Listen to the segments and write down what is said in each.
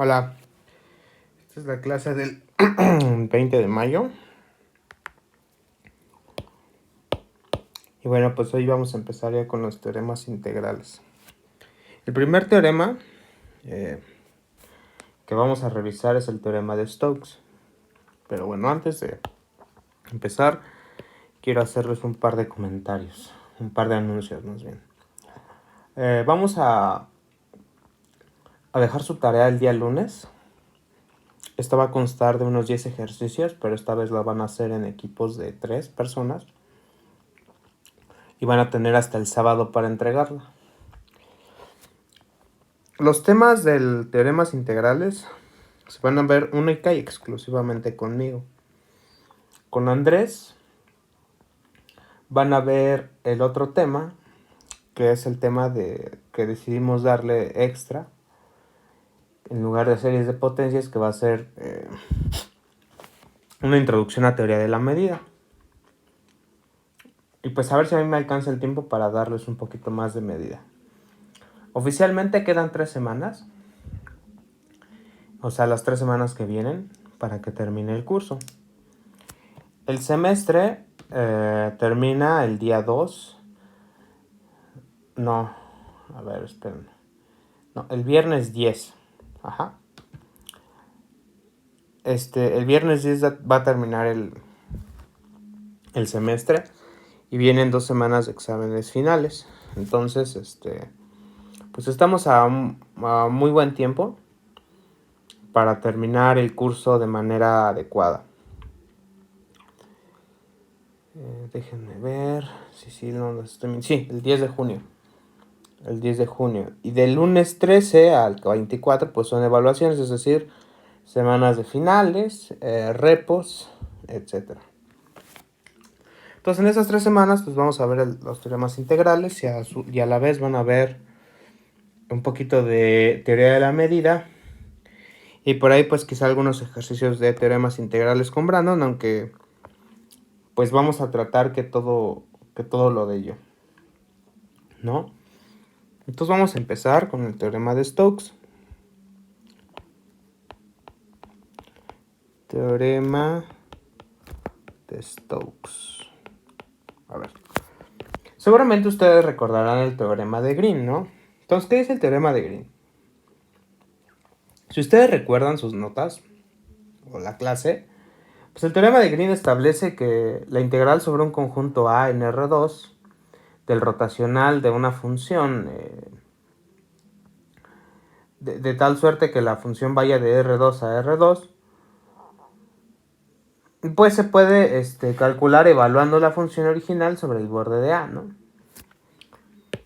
Hola, esta es la clase del 20 de mayo. Y bueno, pues hoy vamos a empezar ya con los teoremas integrales. El primer teorema que vamos a revisar es el teorema de Stokes. Pero bueno, antes de empezar, quiero hacerles un par de comentarios, un par de anuncios más bien. Vamos a dejar su tarea el día lunes. Esta va a constar de unos 10 ejercicios, pero esta vez la van a hacer en equipos de 3 personas. Y van a tener hasta el sábado para entregarla. Los temas del teoremas integrales se van a ver única y exclusivamente conmigo. Con Andrés van a ver el otro tema, que es el tema de que decidimos darle extra en lugar de series de potencias, que va a ser una introducción a teoría de la medida. Y pues a ver si a mí me alcanza el tiempo para darles un poquito más de medida. Oficialmente quedan 3 semanas, o sea, las 3 semanas que vienen para que termine el curso. El semestre termina el día 2. No, a ver, esperen. No, el viernes 10. Ajá. El viernes 10 va a terminar el semestre y vienen 2 semanas de exámenes finales. Entonces, pues estamos a muy buen tiempo para terminar el curso de manera adecuada. Déjenme ver. Sí, el 10 de junio. El 10 de junio. Y del lunes 13 al 24, pues son evaluaciones, es decir, semanas de finales, repos, etc. Entonces, en esas 3 semanas, pues vamos a ver los teoremas integrales y a la vez van a ver un poquito de teoría de la medida. Y por ahí, pues quizá algunos ejercicios de teoremas integrales con Brandon, aunque pues vamos a tratar que todo lo de ello, ¿no? Entonces vamos a empezar con el teorema de Stokes. Teorema de Stokes. A ver. Seguramente ustedes recordarán el teorema de Green, ¿no? Entonces, ¿qué es el teorema de Green? Si ustedes recuerdan sus notas o la clase, pues el teorema de Green establece que la integral sobre un conjunto A en R2 del rotacional de una función de tal suerte que la función vaya de R2 a R2, pues se puede calcular evaluando la función original sobre el borde de A, ¿no?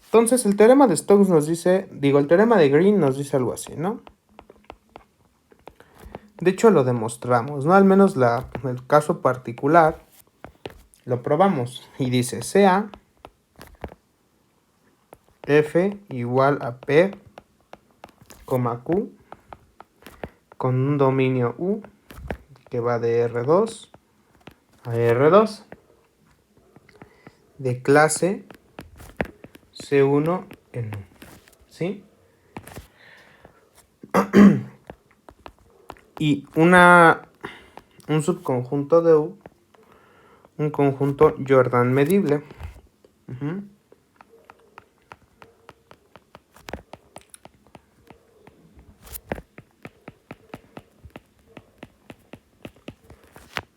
Entonces el teorema de Stokes nos dice, el teorema de Green nos dice algo así, ¿no? De hecho lo demostramos, ¿no? Al menos el caso particular lo probamos y dice sea f igual a p, q con un dominio u que va de R2 a R2 de clase C1 en U, ¿sí? Y un subconjunto de U, un conjunto Jordan medible.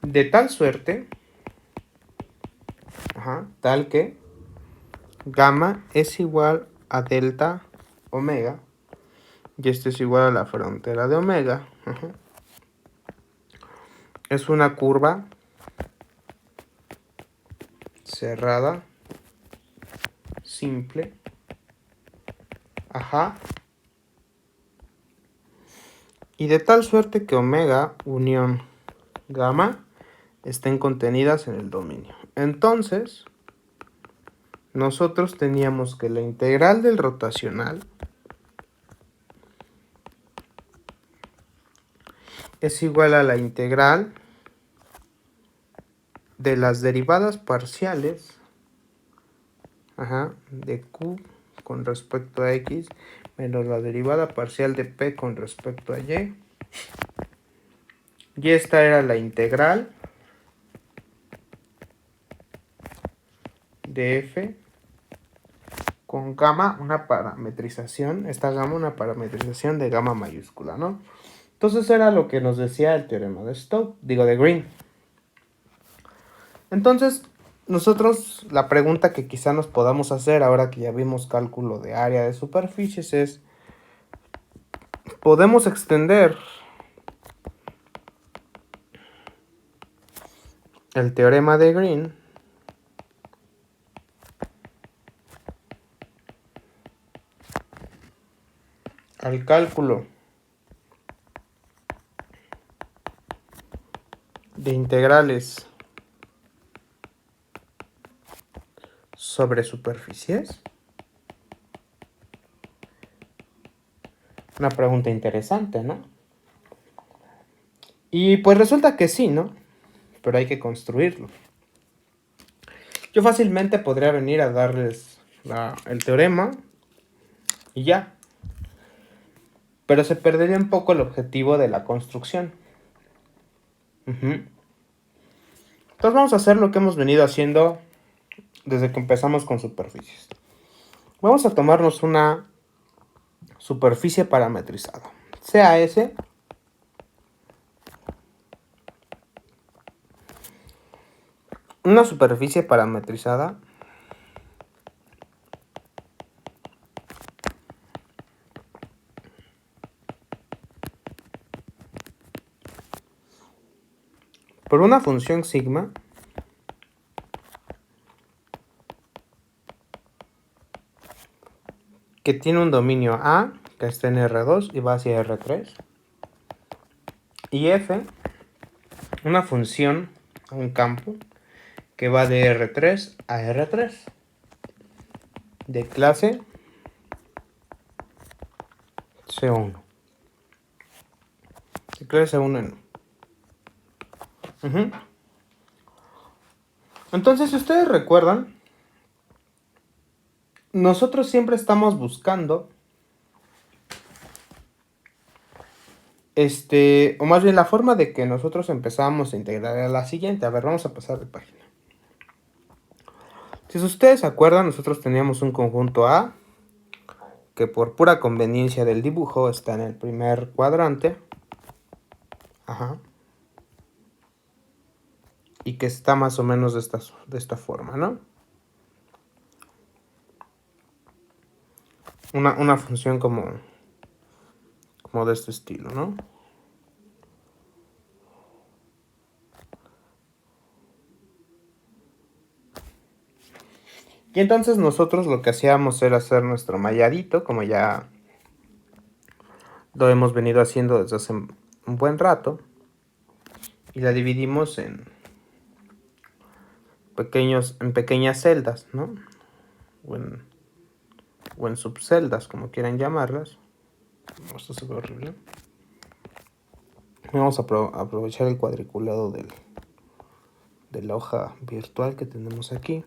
De tal suerte, tal que gamma es igual a delta omega, y esto es igual a la frontera de omega. Es una curva cerrada, simple, y de tal suerte que omega unión gamma estén contenidas en el dominio. Entonces, nosotros teníamos que la integral del rotacional es igual a la integral de las derivadas parciales de q con respecto a x menos la derivada parcial de P con respecto a Y. Y esta era la integral de F con gamma, una parametrización, esta gamma una parametrización de gamma mayúscula, ¿no? Entonces era lo que nos decía el teorema de Stokes, de Green. Entonces, nosotros la pregunta que quizá nos podamos hacer ahora que ya vimos cálculo de área de superficies es, ¿podemos extender el teorema de Green al cálculo de integrales sobre superficies? Una pregunta interesante, ¿no? Y pues resulta que sí, ¿no? Pero hay que construirlo. Yo fácilmente podría venir a darles el teorema y ya. Pero se perdería un poco el objetivo de la construcción. Entonces vamos a hacer lo que hemos venido haciendo desde que empezamos con superficies. Vamos a tomarnos una superficie parametrizada. Sea S una superficie parametrizada por una función sigma que tiene un dominio A que está en R2 y va hacia R3, y F una función, un campo que va de R3 a R3 de clase C1. De clase C1 en. Entonces, si ustedes recuerdan, nosotros siempre estamos buscando o más bien la forma de que nosotros empezamos a integrar a la siguiente. A ver, vamos a pasar de página. Si ustedes se acuerdan, nosotros teníamos un conjunto A que por pura conveniencia del dibujo está en el primer cuadrante. Y que está más o menos de esta forma, ¿no? Una función como de este estilo, ¿no? Y entonces nosotros lo que hacíamos era hacer nuestro malladito, como ya lo hemos venido haciendo desde hace un buen rato, y la dividimos en pequeñas celdas, ¿no? O en subceldas, como quieran llamarlas. Esto se ve horrible. Vamos a aprovechar el cuadriculado de la hoja virtual que tenemos aquí.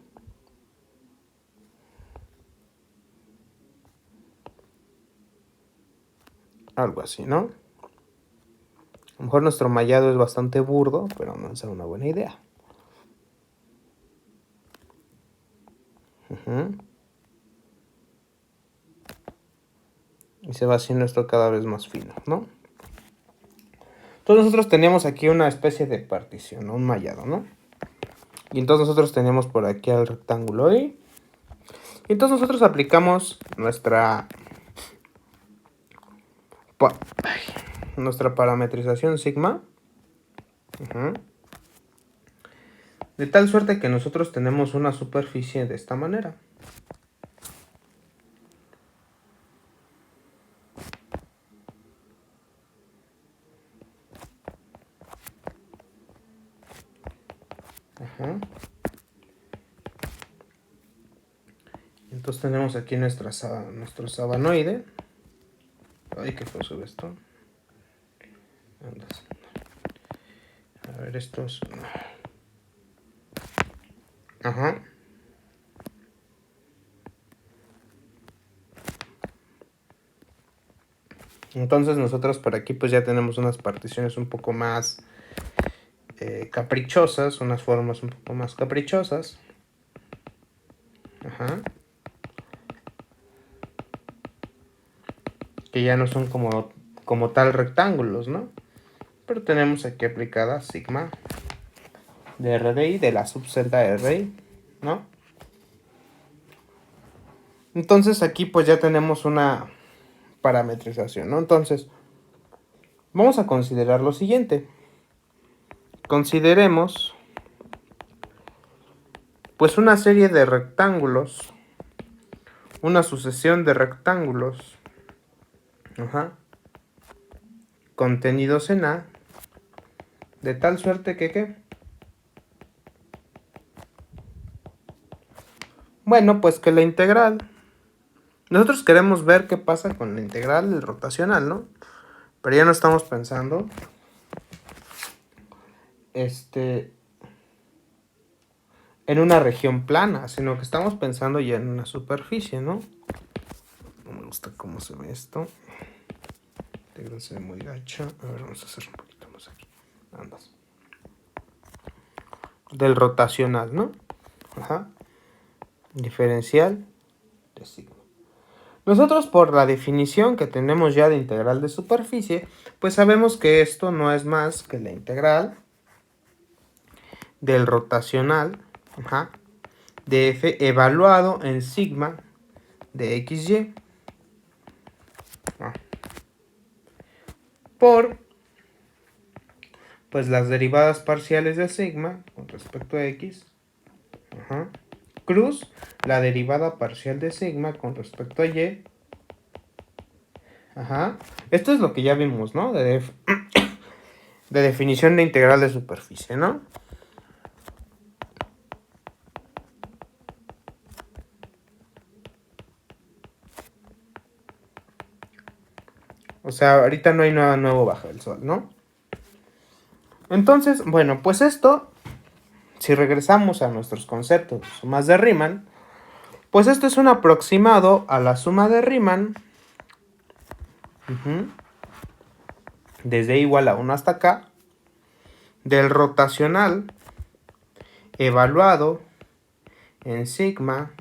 Algo así, ¿no? A lo mejor nuestro mallado es bastante burdo, pero no es una buena idea. Y se va haciendo esto cada vez más fino, ¿no? Entonces nosotros teníamos aquí una especie de partición, ¿no? Un mallado, ¿no? Y entonces nosotros tenemos por aquí el rectángulo Y. Y entonces nosotros aplicamos nuestra parametrización sigma. De tal suerte que nosotros tenemos una superficie de esta manera. Entonces tenemos aquí nuestro sabanoide. Ay, qué fue sube esto. A ver, estos. Entonces nosotros por aquí pues ya tenemos unas particiones un poco más caprichosas, unas formas un poco más caprichosas. Ajá. Que ya no son como tal rectángulos, ¿no? Pero tenemos aquí aplicada sigma de RDI, de la subcelda RI, ¿no? Entonces aquí pues ya tenemos una parametrización, ¿no? Entonces, vamos a considerar lo siguiente. Consideremos pues una serie de rectángulos, una sucesión de rectángulos, ajá, contenidos en A, de tal suerte que, ¿qué? Bueno, pues que la integral, nosotros queremos ver qué pasa con la integral rotacional, ¿no? Pero ya no estamos pensando en una región plana, sino que estamos pensando ya en una superficie, ¿no? No me gusta cómo se ve esto. La integral se ve muy gacha. A ver, vamos a hacer un poquito más aquí. Andas. Del rotacional, ¿no? Ajá. Diferencial de sigma. Nosotros por la definición que tenemos ya de integral de superficie, pues sabemos que esto no es más que la integral del rotacional, ajá, de f evaluado en sigma de xy por pues las derivadas parciales de sigma con respecto a x, ajá, cruz la derivada parcial de sigma con respecto a y, ajá. Esto es lo que ya vimos, ¿no? De definición de integral de superficie, ¿no? O sea, ahorita no hay nada nuevo bajo el sol, ¿no? Entonces, bueno, pues esto, si regresamos a nuestros conceptos de sumas de Riemann, pues esto es un aproximado a la suma de Riemann, desde igual a 1 hasta acá, del rotacional evaluado en sigma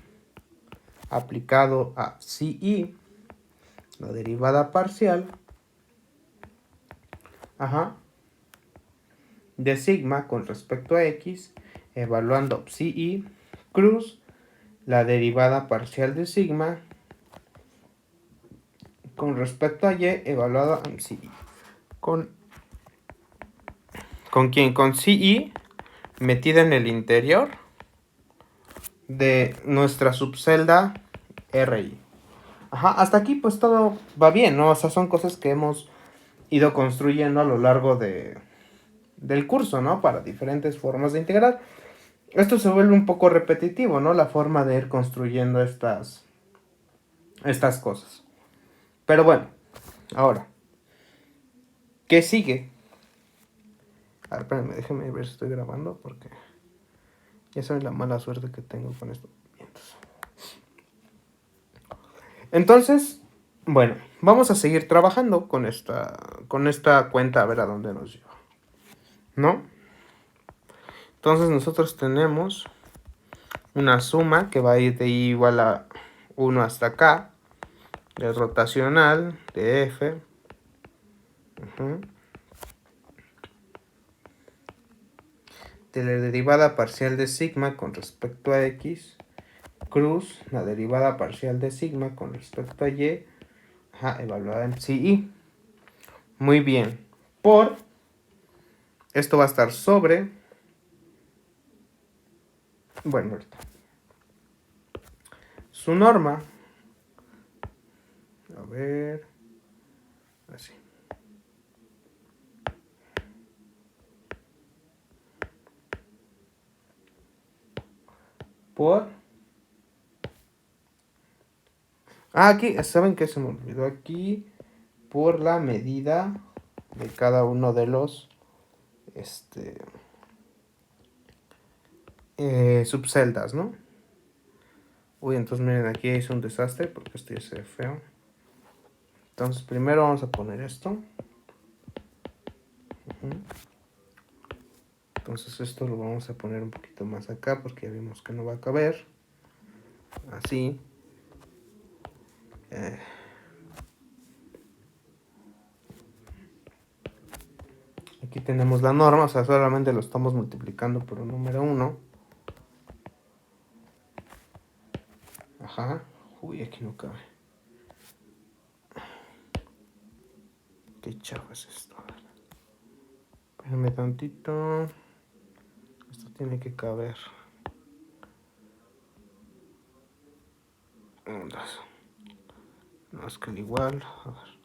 aplicado a Ci, la derivada parcial, ajá, de sigma con respecto a x, evaluando Ci cruz la derivada parcial de sigma con respecto a y evaluada en Ci. ¿Con quién? Con Ci metida en el interior de nuestra subcelda RI. Ajá, hasta aquí pues todo va bien, ¿no? O sea, son cosas que hemos ido construyendo a lo largo del curso, ¿no? Para diferentes formas de integrar. Esto se vuelve un poco repetitivo, ¿no? La forma de ir construyendo estas cosas. Pero bueno, ahora, ¿qué sigue? A ver, espérenme, déjenme ver si estoy grabando porque ya saben la mala suerte que tengo con esto. Entonces, bueno, vamos a seguir trabajando con esta cuenta a ver a dónde nos lleva, ¿no? Entonces nosotros tenemos una suma que va a ir de I igual a 1 hasta acá, del rotacional de F, de la derivada parcial de sigma con respecto a x, cruz la derivada parcial de sigma con respecto a y, evaluada en Ci. Muy bien. Por, esto va a estar sobre, bueno, ahorita, su norma, a ver, así. Por, aquí, ¿saben qué se me olvidó? Aquí, por la medida de cada uno de los subceldas, ¿no? Uy, entonces miren, aquí hice un desastre porque esto ya se ve feo. Entonces primero vamos a poner esto. Entonces esto lo vamos a poner un poquito más acá porque ya vimos que no va a caber. Así. Aquí tenemos la norma, o sea, solamente lo estamos multiplicando por un número 1. Ajá. Uy, aquí no cabe. Qué chavo es esto. Espérame tantito. Esto tiene que caber. No, es que el igual. A ver.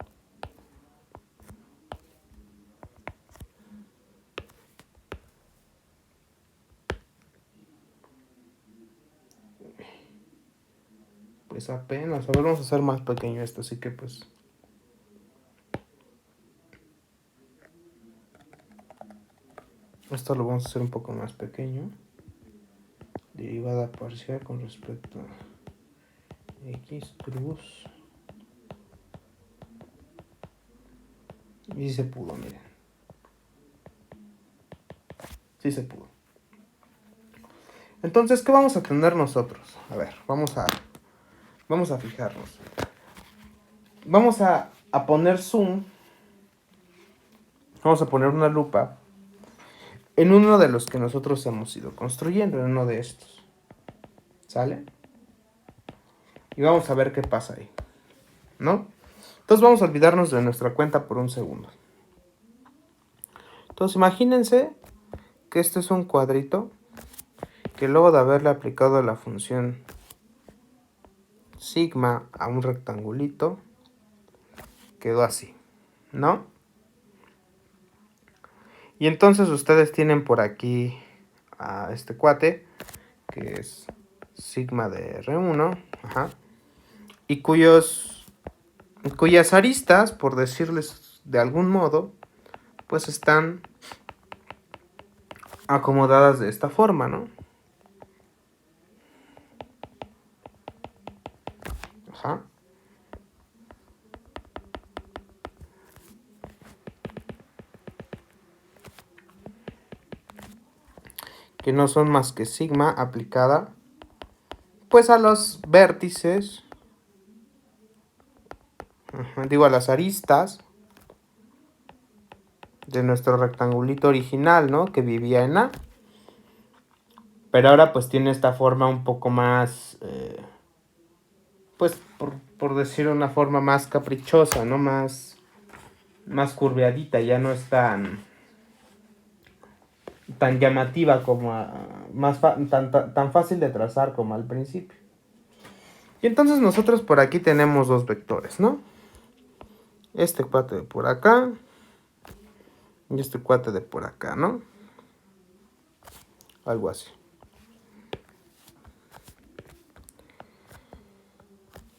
Pues apenas. A ver, vamos a hacer más pequeño esto, así que pues. Esto lo vamos a hacer un poco más pequeño. Derivada parcial con respecto a X cruz. Y sí se pudo, miren. Sí se pudo. Entonces, ¿qué vamos a tener nosotros? A ver, vamos a fijarnos. Vamos a poner zoom. Vamos a poner una lupa en uno de los que nosotros hemos ido construyendo, en uno de estos. ¿Sale? Y vamos a ver qué pasa ahí, ¿no? Entonces vamos a olvidarnos de nuestra cuenta por un segundo. Entonces imagínense que este es un cuadrito que luego de haberle aplicado la función sigma a un rectangulito, quedó así, ¿no? Y entonces ustedes tienen por aquí a este cuate, que es sigma de R1, ajá, y cuyas aristas, por decirles de algún modo, pues están acomodadas de esta forma, ¿no? Ajá. Que no son más que sigma aplicada pues a los vértices, digo a las aristas de nuestro rectangulito original, ¿no? Que vivía en A. Pero ahora pues tiene esta forma un poco más, pues por decir una forma más caprichosa, ¿no? Más curveadita, ya no es tan llamativa como tan fácil de trazar como al principio. Y entonces nosotros por aquí tenemos dos vectores, ¿no? Este cuate de por acá y este cuate de por acá, ¿no? Algo así.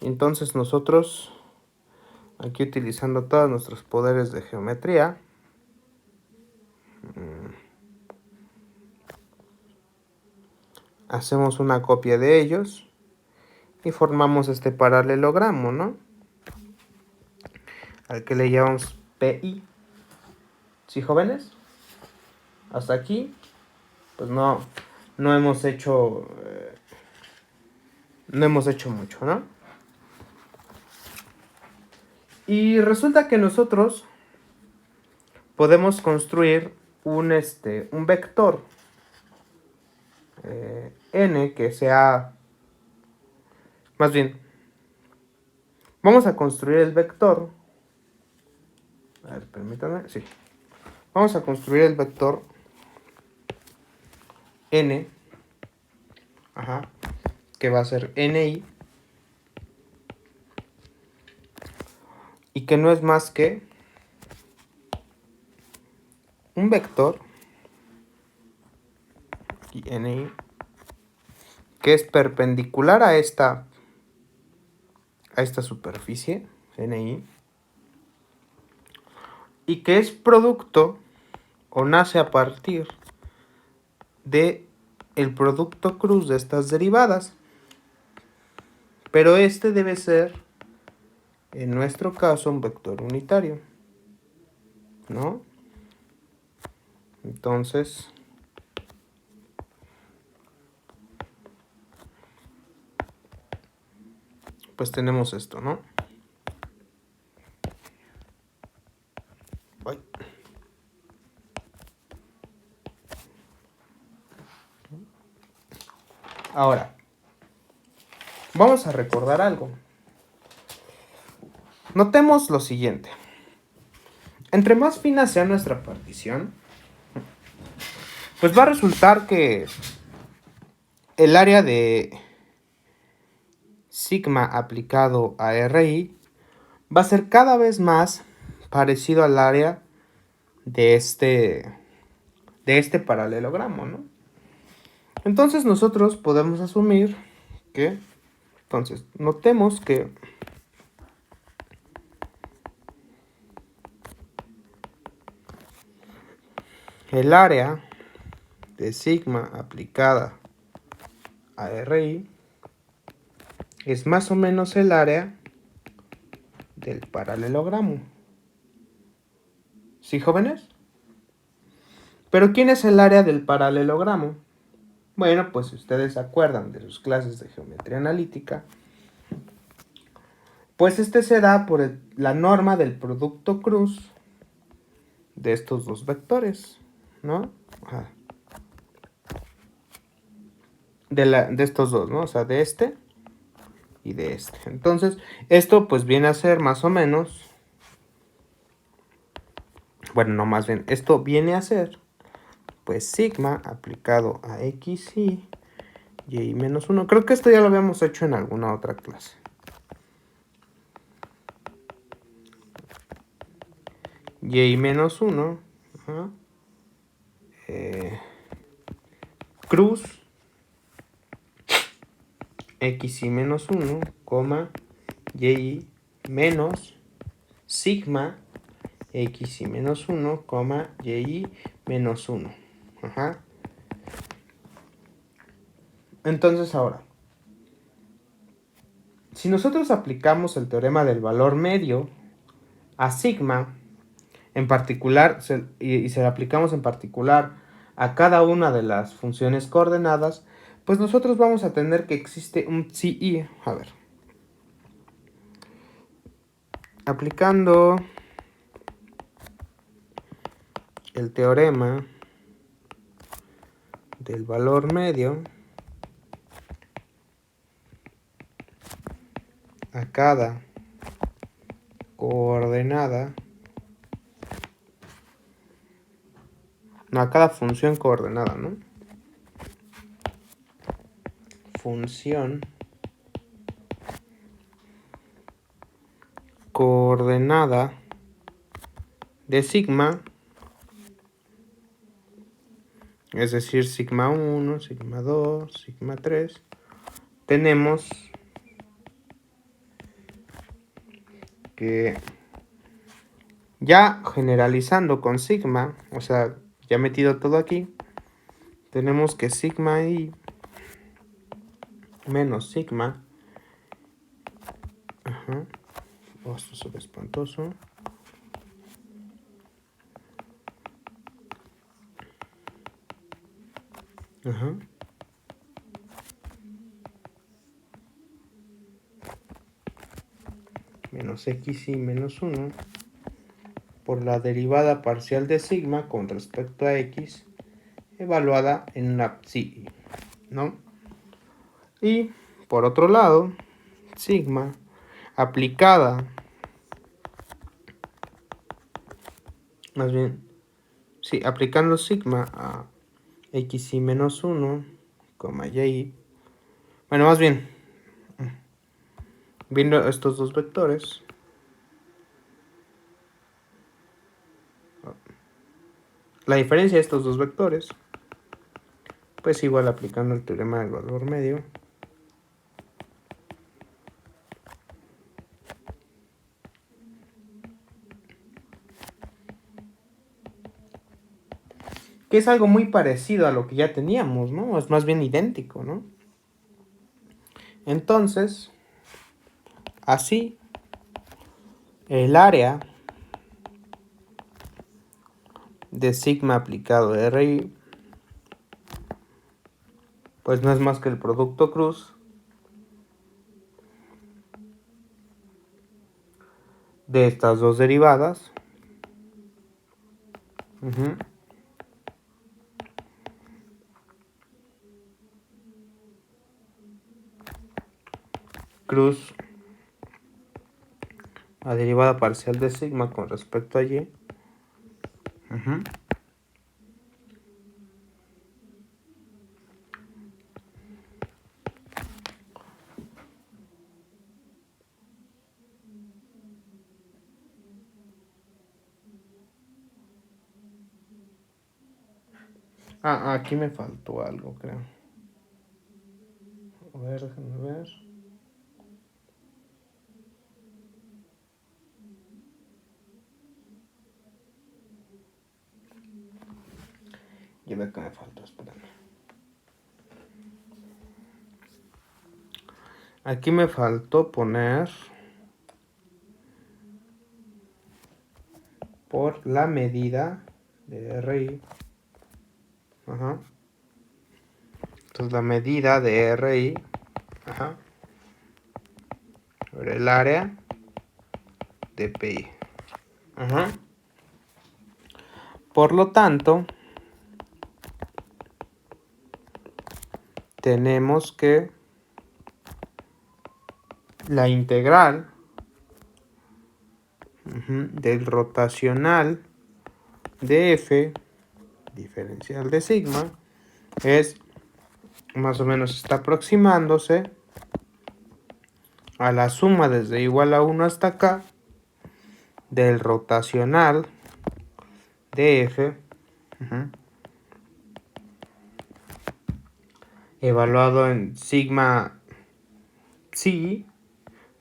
Entonces nosotros, aquí utilizando todos nuestros poderes de geometría, hacemos una copia de ellos y formamos este paralelogramo, ¿no? Al que le llamamos PI. ¿Sí, jóvenes? Hasta aquí, pues no hemos hecho mucho, ¿no? Y resulta que nosotros podemos construir un vector n que sea, más bien, vamos a construir el vector. A ver, permítanme, sí. Vamos a construir el vector n, ajá, que va a ser ni, y que no es más que un vector, y ni, que es perpendicular a esta superficie, ni, y que es producto o nace a partir de el producto cruz de estas derivadas. Pero este debe ser en nuestro caso un vector unitario, ¿no? Entonces, pues tenemos esto, ¿no? Ahora, vamos a recordar algo. Notemos lo siguiente. Entre más fina sea nuestra partición, pues va a resultar que el área de sigma aplicado a RI va a ser cada vez más parecido al área de este paralelogramo, ¿no? Entonces nosotros podemos asumir que, entonces, notemos que el área de sigma aplicada a RI es más o menos el área del paralelogramo. ¿Sí, jóvenes? ¿Pero quién es el área del paralelogramo? Bueno, pues si ustedes se acuerdan de sus clases de geometría analítica, pues este se da por la norma del producto cruz de estos dos vectores, ¿no? Ajá. De estos dos, ¿no? O sea, de este y de este. Entonces, esto pues viene a ser más o menos, bueno, no, más bien, esto viene a ser pues sigma aplicado a x y menos 1. Creo que esto ya lo habíamos hecho en alguna otra clase. Y menos 1, cruz x menos 1, y menos sigma x menos 1, y menos 1. Ajá. Entonces ahora, si nosotros aplicamos el teorema del valor medio a sigma, en particular, y se lo aplicamos en particular a cada una de las funciones coordenadas, pues nosotros vamos a tener que existe un psi. A ver. Aplicando el teorema del valor medio a cada coordenada, no, a cada función coordenada, ¿no? Función coordenada de sigma, es decir, sigma 1, sigma 2, sigma 3, tenemos que, ya generalizando con sigma, o sea, ya metido todo aquí, tenemos que sigma i menos sigma, esto se ve espantoso, menos x y menos 1 por la derivada parcial de sigma con respecto a x evaluada en una psi, ¿no? Y por otro lado, sigma aplicada, más bien, sí, aplicando sigma a x y menos 1, y, bueno, más bien, viendo estos dos vectores, la diferencia de estos dos vectores, pues igual aplicando el teorema del valor medio, que es algo muy parecido a lo que ya teníamos, ¿no? Es más bien idéntico, ¿no? Entonces, así El área de sigma aplicado a RI pues no es más que el producto cruz de estas dos derivadas. Cruz a derivada parcial de sigma con respecto a y. Aquí me faltó algo, creo. A ver, déjenme ver. Ya ve que me faltó, espérame. Aquí me faltó poner por la medida de RI. Entonces la medida de RI sobre el área de PI. Por lo tanto, tenemos que la integral del rotacional de F diferencial de sigma es más o menos, está aproximándose a la suma desde igual a 1 hasta acá del rotacional de F evaluado en sigma psi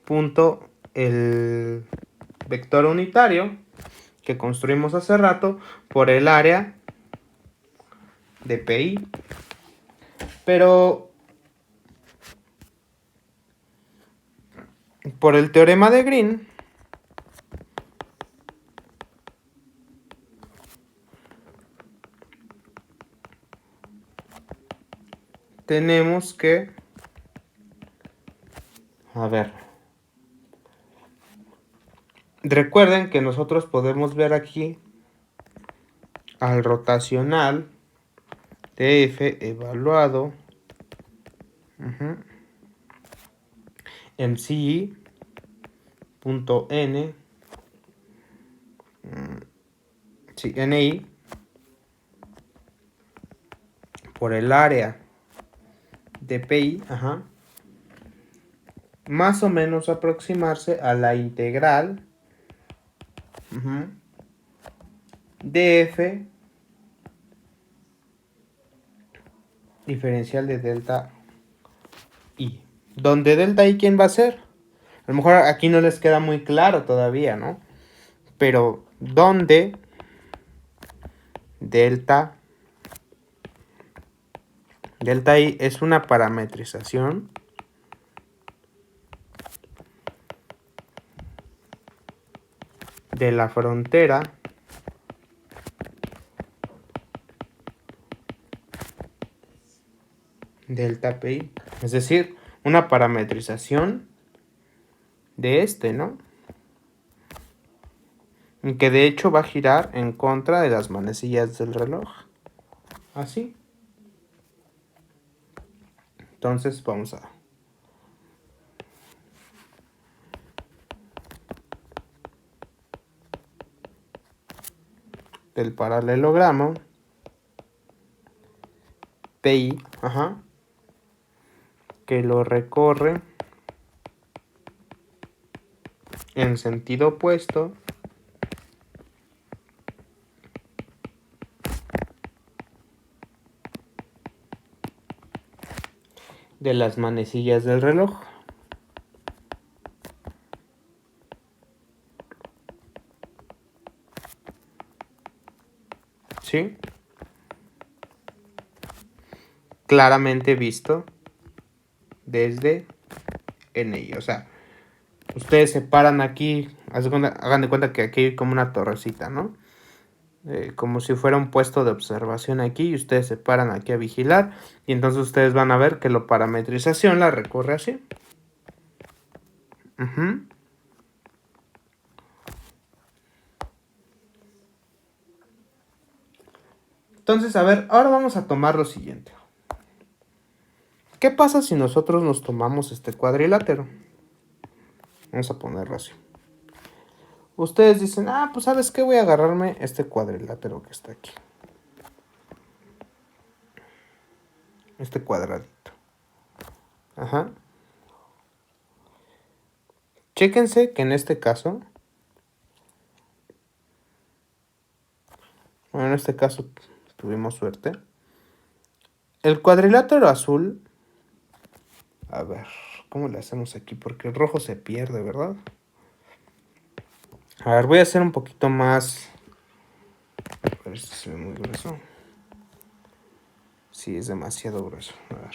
punto el vector unitario que construimos hace rato por el área de PI. Pero por el teorema de Green tenemos que, a ver, recuerden que nosotros podemos ver aquí al rotacional de F evaluado en psi punto n, ni por el área de PI, más o menos aproximarse a la integral de F diferencial de delta I. ¿Donde delta I quién va a ser? A lo mejor aquí no les queda muy claro todavía, ¿no? Pero ¿dónde delta I es una parametrización de la frontera delta PI? Es decir, una parametrización de este, ¿no? Que de hecho va a girar en contra de las manecillas del reloj. Así. Entonces vamos a del paralelogramo PI, que lo recorre en sentido opuesto de las manecillas del reloj. ¿Sí? Claramente visto desde NI. O sea, ustedes se paran aquí Hagan de cuenta que aquí hay como una torrecita, ¿no? Como si fuera un puesto de observación aquí y ustedes se paran aquí a vigilar y entonces ustedes van a ver que la parametrización la recorre así. Entonces, a ver, ahora vamos a tomar lo siguiente. ¿Qué pasa si nosotros nos tomamos este cuadrilátero? Vamos a ponerlo así. Ustedes dicen, pues ¿sabes qué? Voy a agarrarme este cuadrilátero que está aquí. Este cuadradito. Ajá. Chéquense que en este caso... Bueno, en este caso tuvimos suerte. El cuadrilátero azul... A ver, ¿cómo le hacemos aquí? Porque el rojo se pierde, ¿verdad? A ver, voy a hacer un poquito más... A ver, esto se ve muy grueso. Sí, es demasiado grueso. A ver.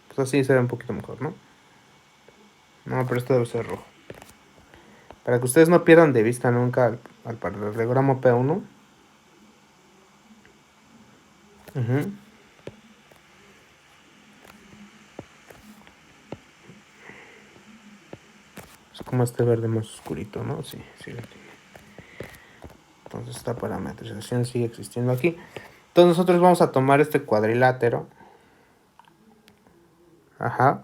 Pues así se ve un poquito mejor, ¿no? No, pero esto debe ser rojo. Para que ustedes no pierdan de vista nunca al paralelogramo P1. Es como este verde más oscurito, ¿no? Sí, sí lo tiene. Entonces esta parametrización sigue existiendo aquí. Entonces nosotros vamos a tomar este cuadrilátero. Ajá.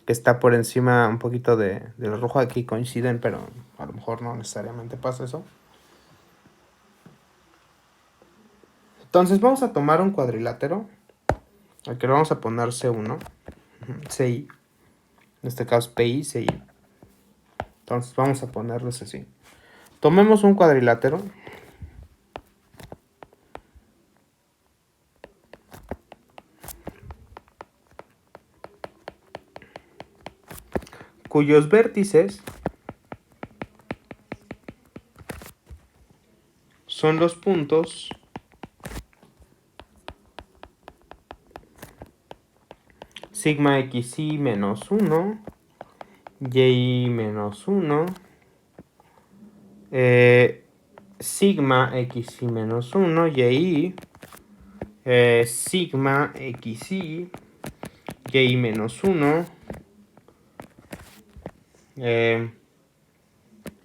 Que está por encima un poquito del rojo. Aquí coinciden, pero a lo mejor no necesariamente pasa eso. Entonces vamos a tomar un cuadrilátero. Aquí lo vamos a poner C1. CI. En este caso PI, CI. Entonces vamos a ponerlos así. Tomemos un cuadrilátero. Cuyos vértices son los puntos sigma xy menos 1, y menos 1, sigma xy menos 1, y sigma xy, y menos 1,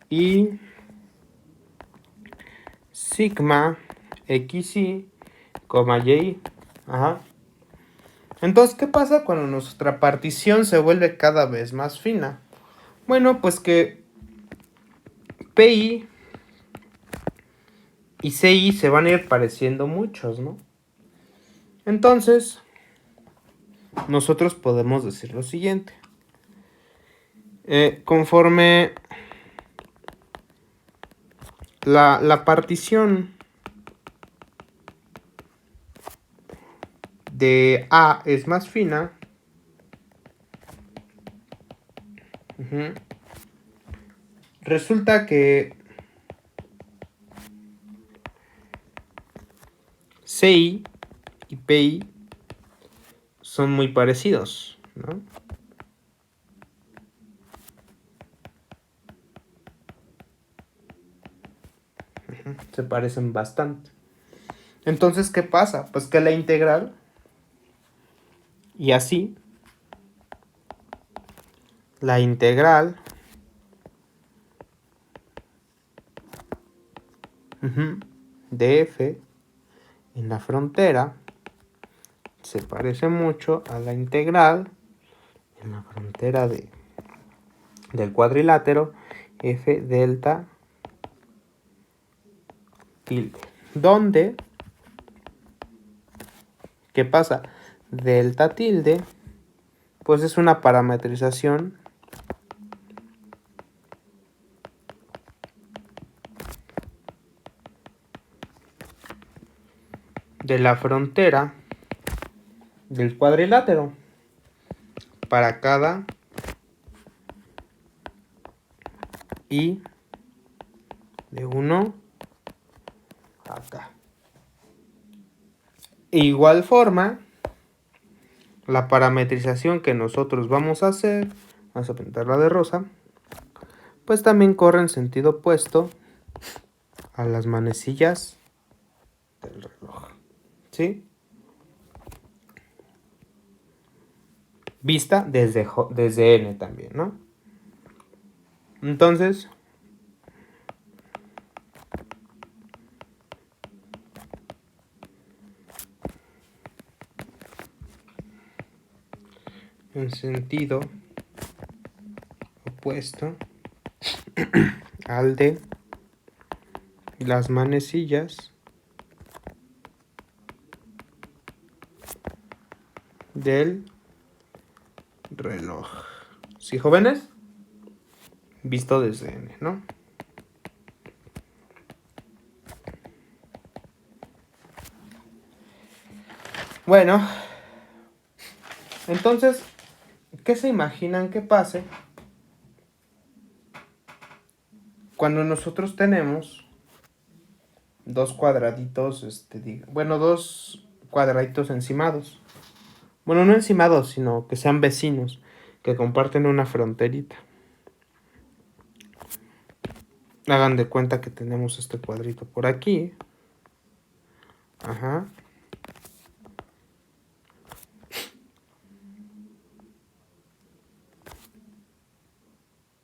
y sigma xy, y. Ajá. Entonces, ¿qué pasa cuando nuestra partición se vuelve cada vez más fina? Bueno, pues que PI y CI se van a ir pareciendo muchos, ¿no? Entonces, nosotros podemos decir lo siguiente. Conforme la partición de A es más fina, resulta que CI y PI son muy parecidos, ¿no? Se parecen bastante. Entonces, ¿qué pasa? Pues que la integral, y así, la integral de f en la frontera se parece mucho a la integral en la frontera del cuadrilátero f delta tilde. ¿Dónde? ¿Qué pasa? Delta tilde, pues es una parametrización de la frontera del cuadrilátero para cada i de 1 acá. Igual forma, la parametrización que nosotros vamos a hacer, vamos a pintarla de rosa, pues también corre en sentido opuesto a las manecillas del reloj, ¿sí? Vista desde N también, ¿no? Entonces, en sentido opuesto al de las manecillas del reloj. ¿Sí, jóvenes? Visto desde N, ¿no? Bueno, entonces, ¿qué se imaginan que pase cuando nosotros tenemos dos cuadraditos, dos cuadraditos encimados? Bueno, no encimados, sino que sean vecinos, que comparten una fronterita. Hagan de cuenta que tenemos este cuadrito por aquí. Ajá.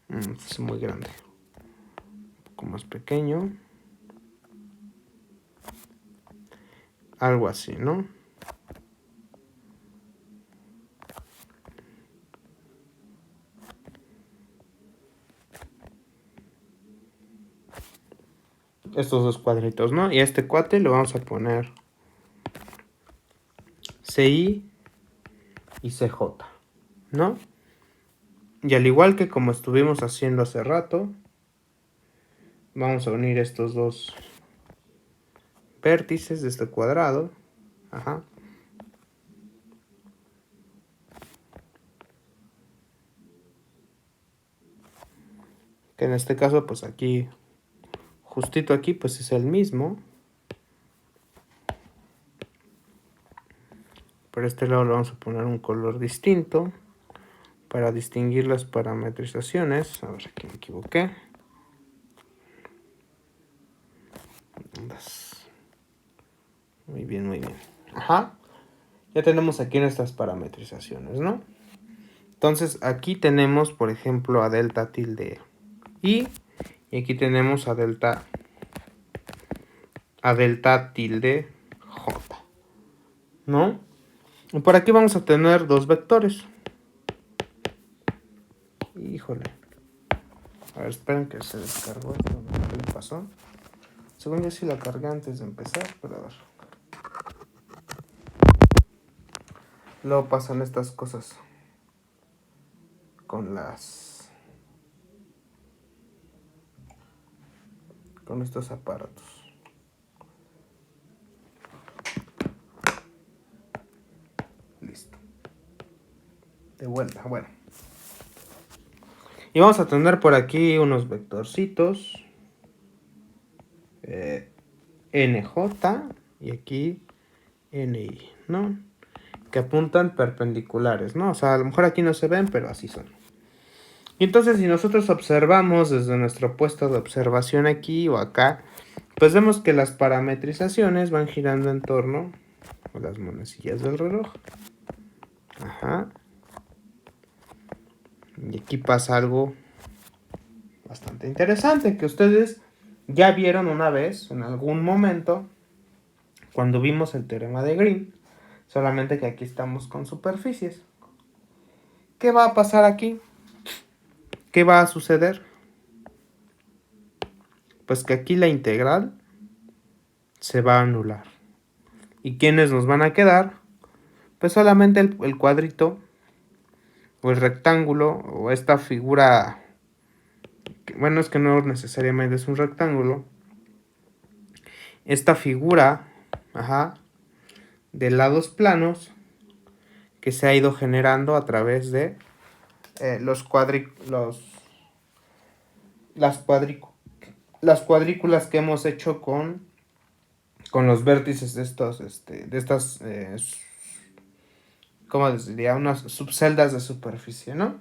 Es muy grande. Un poco más pequeño. Algo así, ¿no? Estos dos cuadritos, ¿no? Y a este cuate le vamos a poner CI y CJ, ¿no? Y al igual que como estuvimos haciendo hace rato, vamos a unir estos dos vértices de este cuadrado. Ajá. Que en este caso, pues aquí, justito aquí, pues es el mismo. Por este lado le vamos a poner un color distinto para distinguir las parametrizaciones. A ver, aquí me equivoqué. Muy bien, muy bien. Ajá. Ya tenemos aquí nuestras parametrizaciones, ¿no? Entonces aquí tenemos, por ejemplo, a delta tilde I. Y aquí tenemos a delta tilde J, ¿no? Y por aquí vamos a tener dos vectores. Híjole. A ver, esperen que se descargó esto. ¿Qué le pasó? Según yo sí la cargué antes de empezar, pero a ver. Luego pasan estas cosas con estos aparatos. Listo. De vuelta, bueno. Y vamos a tener por aquí unos vectorcitos. NJ y aquí NI, ¿no? Que apuntan perpendiculares, ¿no? O sea, a lo mejor aquí no se ven, pero así son. Y entonces si nosotros observamos desde nuestro puesto de observación aquí o acá, pues vemos que las parametrizaciones van girando en torno a las manecillas del reloj. Ajá. Y aquí pasa algo bastante interesante que ustedes ya vieron una vez, en algún momento, cuando vimos el teorema de Green, solamente que aquí estamos con superficies. ¿Qué va a pasar aquí? ¿Qué va a suceder? Pues que aquí la integral se va a anular. ¿Y quiénes nos van a quedar? Pues solamente el cuadrito o el rectángulo o esta figura, que, bueno, es que no necesariamente es un rectángulo, esta figura, ajá, de lados planos que se ha ido generando a través de las cuadrículas que hemos hecho con con los vértices de estos, de estas, ¿cómo les diría? Unas subceldas de superficie, ¿no?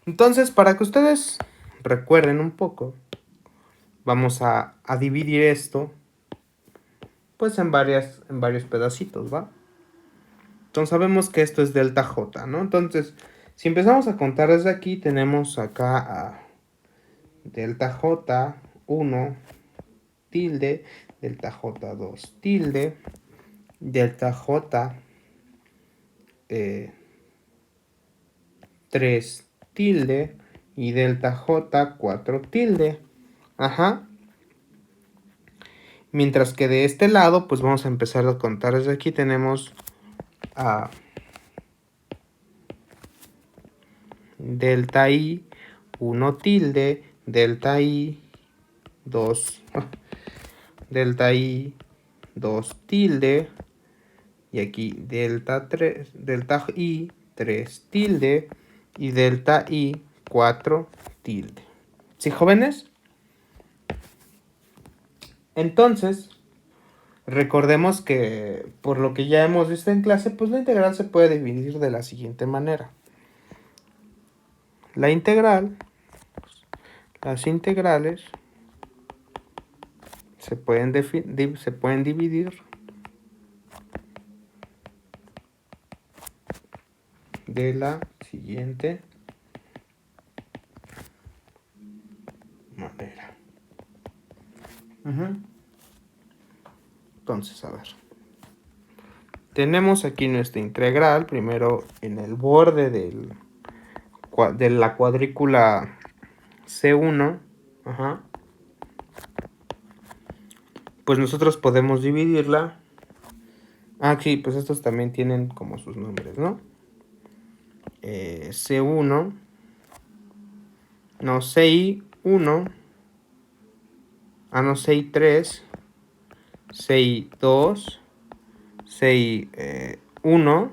Entonces, para que ustedes recuerden un poco, vamos a dividir esto, pues en varios pedacitos, ¿va? Entonces sabemos que esto es delta J, ¿no? Entonces, si empezamos a contar desde aquí, tenemos acá a delta J1 tilde, delta J2 tilde, delta J 3 tilde y delta J4 tilde. Ajá. Mientras que de este lado, pues vamos a empezar a contar desde aquí. Tenemos a delta I 1 tilde, delta I 2, delta I 2 tilde, y aquí delta I 3 tilde y delta I 4 tilde. ¿Sí, jóvenes? Entonces, recordemos que por lo que ya hemos visto en clase, pues la integral se puede dividir de la siguiente manera. La integral, las integrales se pueden dividir de la siguiente manera. Entonces, a ver. Tenemos aquí nuestra integral, primero en el borde de la cuadrícula C1. Ajá. Pues nosotros podemos dividirla. Ah, sí, pues estos también tienen como sus nombres, ¿no? C1. No, CI1. Ah, no, CI3. CI2. CI1.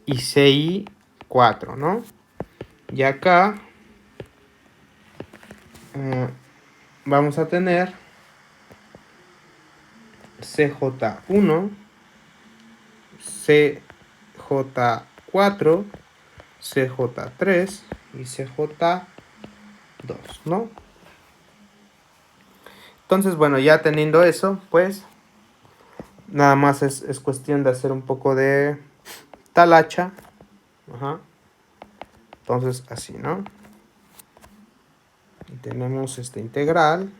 Y CI4, ¿no? Y acá vamos a tener CJ1, CJ4, CJ3 y CJ2, ¿no? Entonces, bueno, ya teniendo eso, pues nada más es cuestión de hacer un poco de talacha. Ajá. Entonces, así, ¿no? Y tenemos esta integral.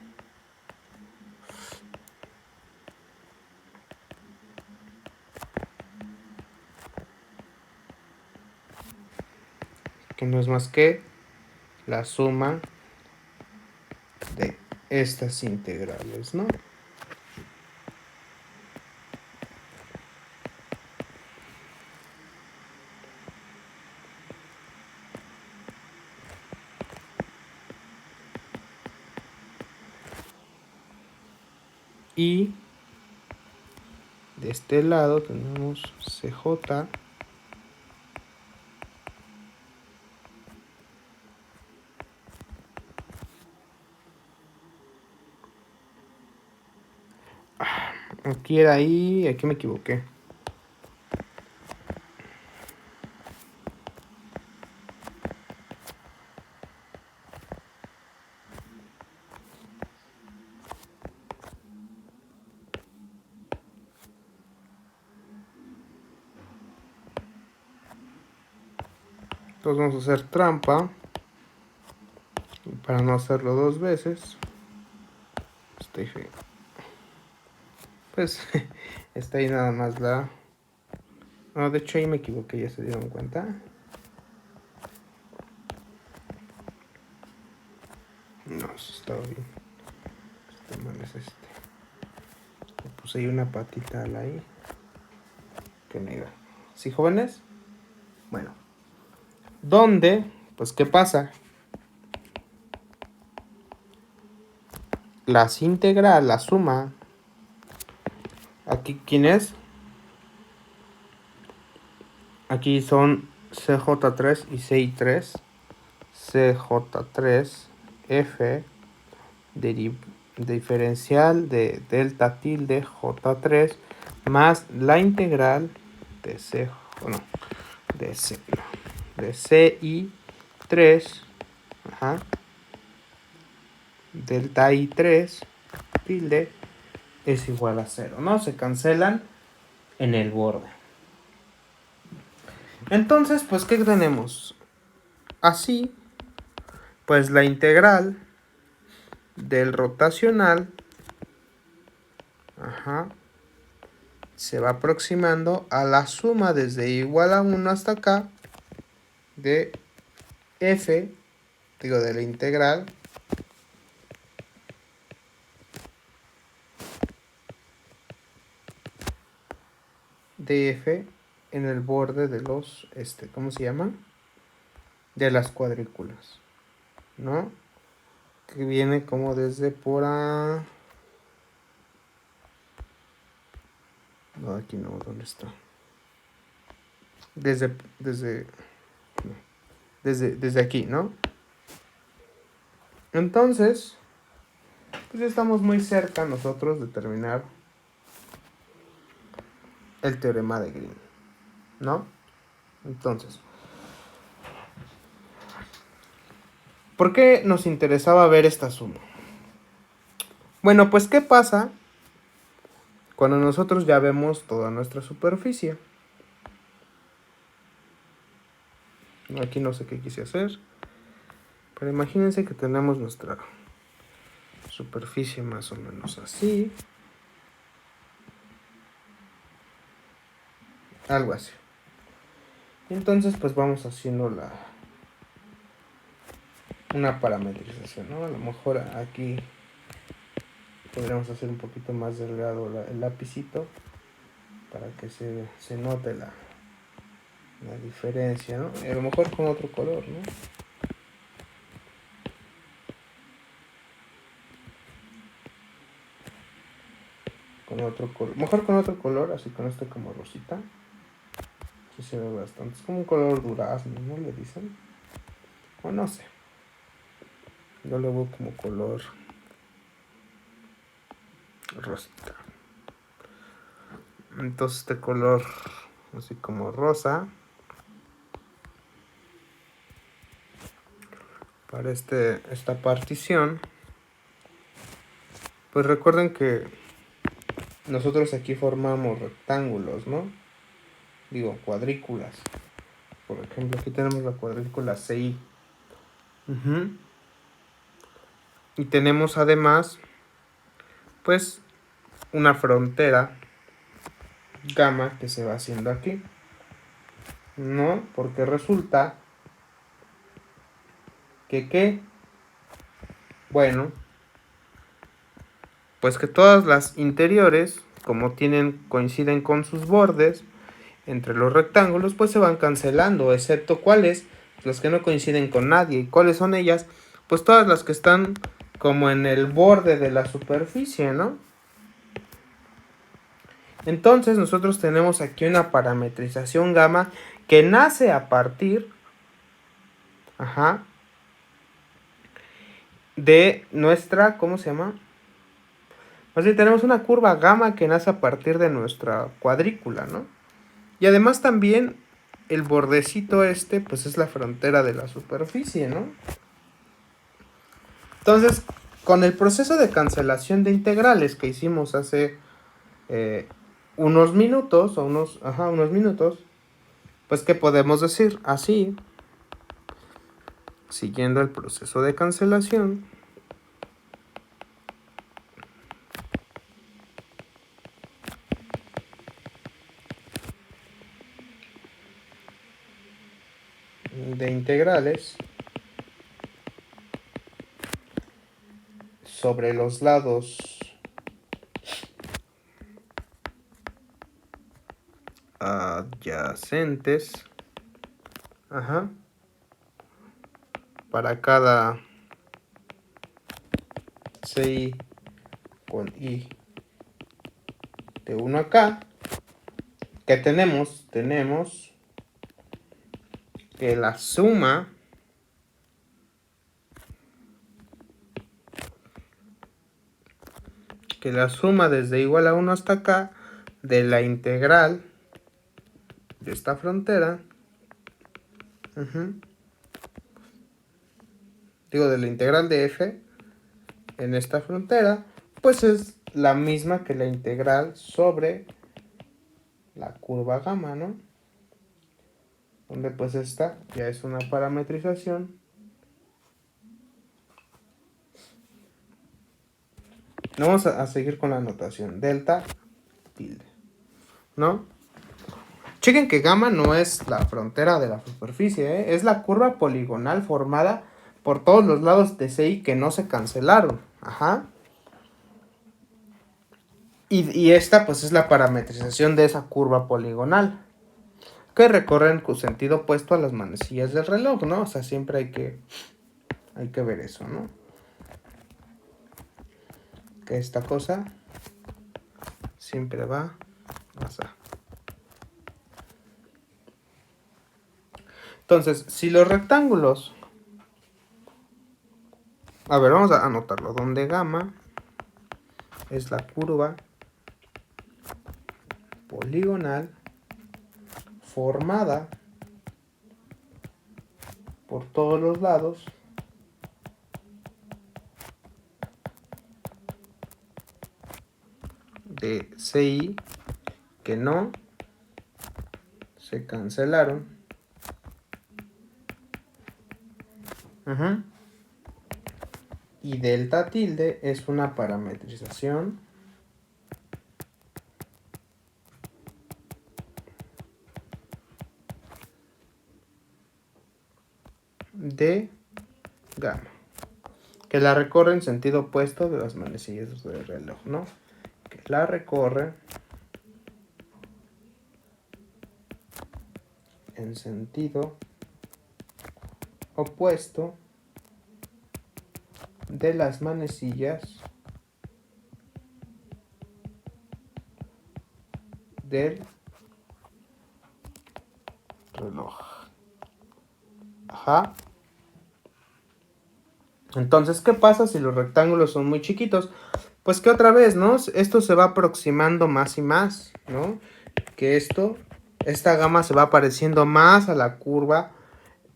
Que no es más que la suma de estas integrales, ¿no? Y de este lado tenemos CJ aquí era I, aquí me equivoqué. Entonces vamos a hacer trampa. Y para no hacerlo dos veces, estoy feo. Pues está ahí nada más la... No, de hecho ahí me equivoqué, ya se dieron cuenta. No, eso estaba bien. Este mal es este. Le puse ahí una patita a la I. Que me iba. ¿Sí, jóvenes? Bueno. ¿Dónde? Pues, ¿qué pasa? Las integral, la suma. Aquí, ¿quién es? Aquí son CJ3 y CI3. CJ3 F diferencial de delta tilde J3 más la integral de C, no, de C, no, de CI3, ajá, delta I3 tilde es igual a 0, ¿no? Se cancelan en el borde. Entonces, pues, ¿qué tenemos? Así, pues la integral del rotacional, ajá, se va aproximando a la suma desde igual a 1 hasta acá de f, digo, de la integral de f en el borde de los, ¿cómo se llama? De las cuadrículas, ¿no? Que viene como desde por a... No, aquí no, ¿dónde está? Desde aquí, ¿no? Entonces, pues ya estamos muy cerca nosotros de terminar el teorema de Green, ¿no? Entonces, ¿por qué nos interesaba ver esta suma? Bueno, pues ¿qué pasa cuando nosotros ya vemos toda nuestra superficie? Aquí no sé qué quise hacer, pero imagínense que tenemos nuestra superficie más o menos así. Algo así. Entonces, pues vamos haciendo una parametrización, ¿no? A lo mejor aquí podríamos hacer un poquito más delgado el lapicito para que se note la diferencia, ¿no? Y a lo mejor con otro color, ¿no? Con otro color, mejor con otro color, así con este como rosita. Sí se ve bastante, es como un color durazno, ¿no? Le dicen. O no sé. Yo lo veo como color rosita. Entonces este color así como rosa para esta partición. Pues recuerden que nosotros aquí formamos rectángulos, ¿no? Digo, cuadrículas. Por ejemplo, aquí tenemos la cuadrícula CI. Y tenemos además, pues, una frontera gamma que se va haciendo aquí, ¿no? Porque resulta que bueno, pues que todas las interiores, como coinciden con sus bordes entre los rectángulos, pues se van cancelando, excepto cuáles, las que no coinciden con nadie. ¿Y cuáles son ellas? Pues todas las que están como en el borde de la superficie, ¿no? Entonces nosotros tenemos aquí una parametrización gamma que nace a partir, ajá, de nuestra, ¿cómo se llama? Así tenemos una curva gamma que nace a partir de nuestra cuadrícula, ¿no? Y además también el bordecito pues es la frontera de la superficie, ¿no? Entonces, con el proceso de cancelación de integrales que hicimos hace unos minutos, unos minutos, pues ¿qué podemos decir? Así, siguiendo el proceso de cancelación, de integrales sobre los lados adyacentes, ajá, para cada CI con I de 1 acá, que tenemos que la suma que la suma desde igual a 1 hasta acá de la integral de esta frontera, digo, de la integral de f en esta frontera, pues es la misma que la integral sobre la curva gamma, ¿no? Donde pues esta ya es una parametrización vamos a seguir con la notación delta tilde, ¿no? Chequen que gamma no es la frontera de la superficie, ¿eh? Es la curva poligonal formada por todos los lados de CI que no se cancelaron. Ajá. Y esta pues es la parametrización de esa curva poligonal que recorre en sentido opuesto a las manecillas del reloj, ¿no? O sea, siempre hay que ver eso, ¿no? Que esta cosa siempre va hacia. Entonces, si los rectángulos... A ver, vamos a anotarlo. Donde gamma es la curva poligonal formada por todos los lados de CI que no se cancelaron. Y delta tilde es una parametrización de gamma, que la recorre en sentido opuesto de las manecillas del reloj, ¿no? Que la recorre en sentido opuesto de las manecillas del reloj. Ajá. Entonces, ¿qué pasa si los rectángulos son muy chiquitos? Pues que otra vez, ¿no? Esto se va aproximando más y más, ¿no? Que esta gama se va pareciendo más a la curva,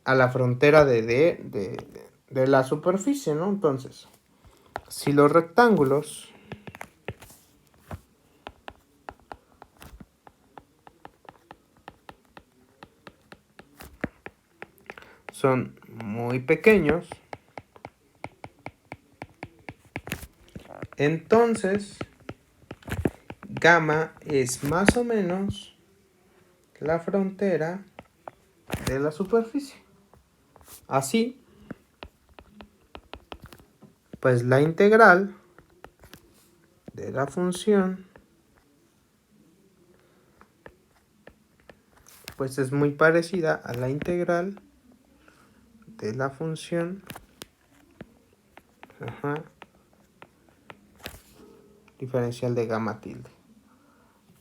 a la frontera de la superficie, ¿no? Entonces, si los rectángulos son muy pequeños, entonces gamma es más o menos la frontera de la superficie. Así, pues la integral de la función pues es muy parecida a la integral de la función diferencial de gamma tilde,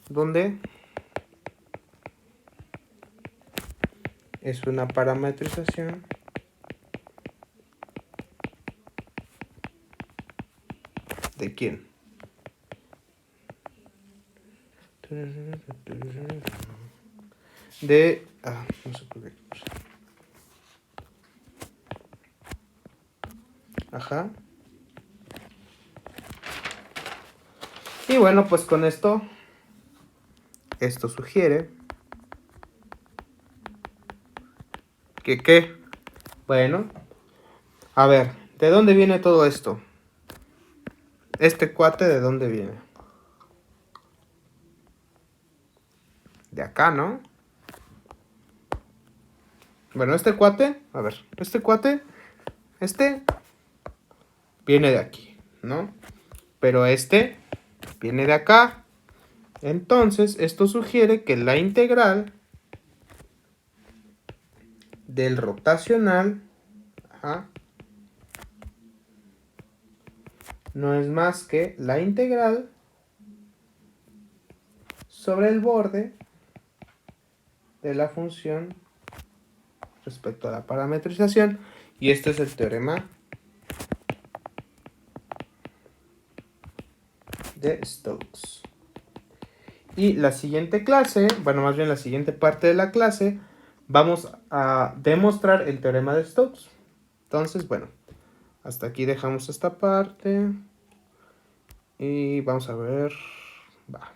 donde es una parametrización ¿de quién? De... no sé por qué. Ajá. Y bueno, pues con esto sugiere que ¿qué? Bueno, a ver, ¿de dónde viene todo esto? ¿Este cuate de dónde viene? De acá, ¿no? Bueno, este cuate, a ver, este viene de aquí, ¿no? Pero este viene de acá. Entonces, esto sugiere que la integral del rotacional no es más que la integral sobre el borde de la función respecto a la parametrización. Y este es el teorema de Stokes. Y la siguiente clase, bueno, más bien la siguiente parte de la clase, vamos a demostrar el teorema de Stokes. Entonces, bueno, hasta aquí dejamos esta parte. Y vamos a ver. Va.